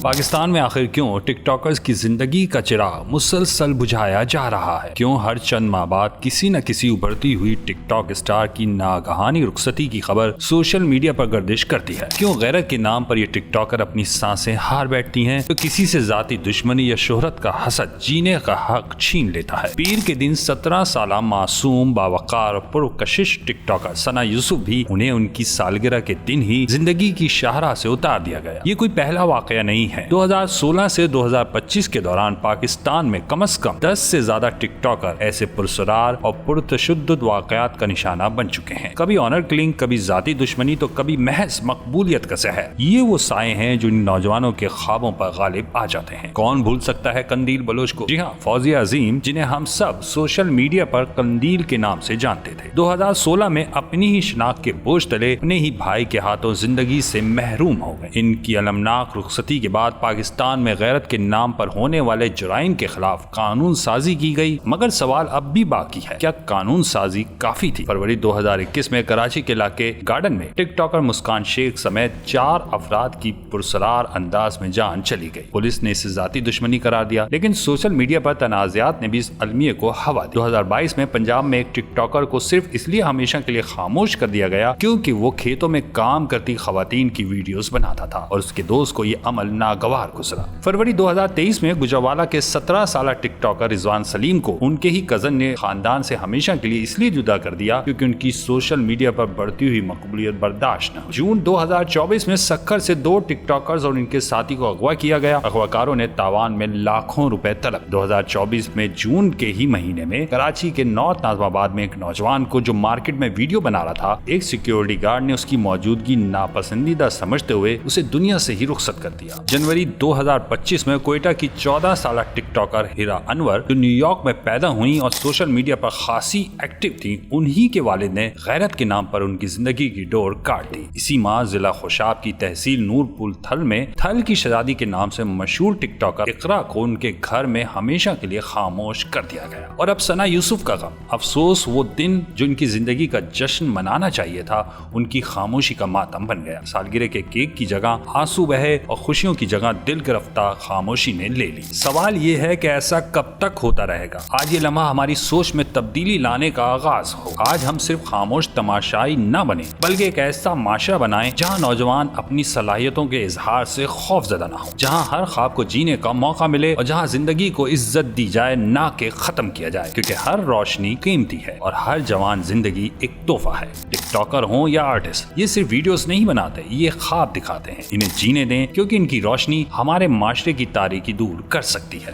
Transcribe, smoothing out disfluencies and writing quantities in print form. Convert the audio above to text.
पाकिस्तान में आखिर क्यों टिक टॉकर्स की जिंदगी का चिराग मुसलसल बुझाया जा रहा है? क्यों हर चंद माह बाद किसी न किसी उभरती हुई टिक टॉक स्टार की नागहानी रुखसती की खबर सोशल मीडिया पर गर्दिश करती है? क्यों गैरत के नाम पर ये टिक टॉकर अपनी सांसें हार बैठती हैं तो किसी से जाती दुश्मनी या शोहरत का हसद जीने का हक छीन लेता है? पीर के दिन 17 साला मासूम बावकार और पुरकशिश टिक टॉकर सना यूसुफ भी उन्हें उनकी सालगिरह के दिन ही जिंदगी की शाहराह से उतार दिया गया। ये कोई पहला वाकया नहीं है। 2016 से 2025 के दौरान पाकिस्तान में कम से कम 10 से ज्यादा टिक टॉकर ऐसे पुरसरार और पुरतशद्दुद वाकयात का निशाना बन चुके हैं। कभी ऑनर किलिंग, कभी जाती दुश्मनी तो कभी महज मकबूलियत का जहर। ये वो साए हैं जो इन नौजवानों के ख्वाबों पर गालिब आ जाते हैं। कौन भूल सकता है कंदील बलोच को? जी हाँ, फौजिया अजीम, जिन्हें हम सब सोशल मीडिया पर कंदील के नाम से जानते थे। 2016 में अपनी ही शनाख्त के बोझ तले अपने ही भाई के हाथों जिंदगी से महरूम हो गए। इनकी अलमनाक रुखसती के बाद पाकिस्तान में गैरत के नाम पर होने वाले जुराइम के खिलाफ कानून साजी की गई, मगर सवाल अब भी बाकी है, क्या कानून साजी काफी थी? फरवरी 2021 में कराची के इलाके गार्डन में टिक टॉकर मुस्कान शेख समेत 4 अफराद की पुरसरार अंदाज में जान चली गई। पुलिस ने इसे जाती दुश्मनी करार दिया, लेकिन सोशल मीडिया पर तनाज़ात ने भी इस अलमिये को हवा दी। 2022 में पंजाब में एक टिक टॉकर को सिर्फ इसलिए हमेशा के लिए खामोश कर दिया गया क्योंकि वो खेतों में काम करती खवातीन की वीडियोस बनाता था और उसके दोस्त को ये अमल नागवार गुजरा। फरवरी 2023 में गुजरावाला के 17 साला टिक टॉकर रिजवान सलीम को उनके ही कजन ने खानदान से हमेशा के लिए इसलिए जुदा कर दिया क्योंकि उनकी सोशल मीडिया पर बढ़ती हुई मकबूलियत बर्दाश्त न। जून 2024 में सक्खर से 2 टिक टॉकर्स और उनके साथी को अगवा किया गया। अगवाकारों ने तावान में लाखों रुपए तलब। 2024 में जून के ही महीने में कराची के नॉर्थ नाजमाबाद में एक नौजवान को जो मार्केट में वीडियो बना रहा था, एक सिक्योरिटी गार्ड ने उसकी मौजूदगी नापसंदीदा समझते हुए उसे दुनिया से ही रुखसत कर दिया। जनवरी 2025 में कोयटा की 14 साला टिक टॉकर हिरा अनवर, जो न्यूयॉर्क में पैदा हुई और सोशल मीडिया पर खासी एक्टिव थी, उन्हीं के वालिद ने गैरत के नाम पर उनकी जिंदगी की डोर काट दी। इसी माह जिला खुशाब की तहसील नूरपुर थल में थल की शहजादी के नाम से मशहूर टिक टॉकर इकरा को उनके घर में हमेशा के लिए खामोश कर दिया गया। और अब सना यूसुफ का गम। अफसोस, वो दिन जो उनकी जिंदगी का जश्न मनाना चाहिए था, उनकी खामोशी का मातम बन गया। सालगिरह के केक की जगह आंसू बहे और खुशियों की जगह दिल गिरफ्तार खामोशी ने ले ली। सवाल ये है कि ऐसा कब तक होता रहेगा? आज ये लम्हा हमारी सोच में तब्दीली लाने का आगाज हो। आज हम सिर्फ खामोश तमाशाई न बने, बल्कि एक ऐसा माशरा बनाएं जहां नौजवान अपनी सलाहियतों के इजहार से खौफजदा न हो, जहां हर ख्वाब को जीने का मौका मिले और जहां जिंदगी को इज्जत दी जाए, ना कि खत्म किया जाए, क्योंकि हर रोशनी कीमती है और हर जवान जिंदगी एक तोहफा है। टिक टॉकर हो या आर्टिस्ट, ये सिर्फ वीडियोस नहीं बनाते, ये ख्वाब दिखाते हैं। इन्हें जीने दें, क्योंकि इनकी रोशनी हमारे माशरे की तारीकी दूर कर सकती है।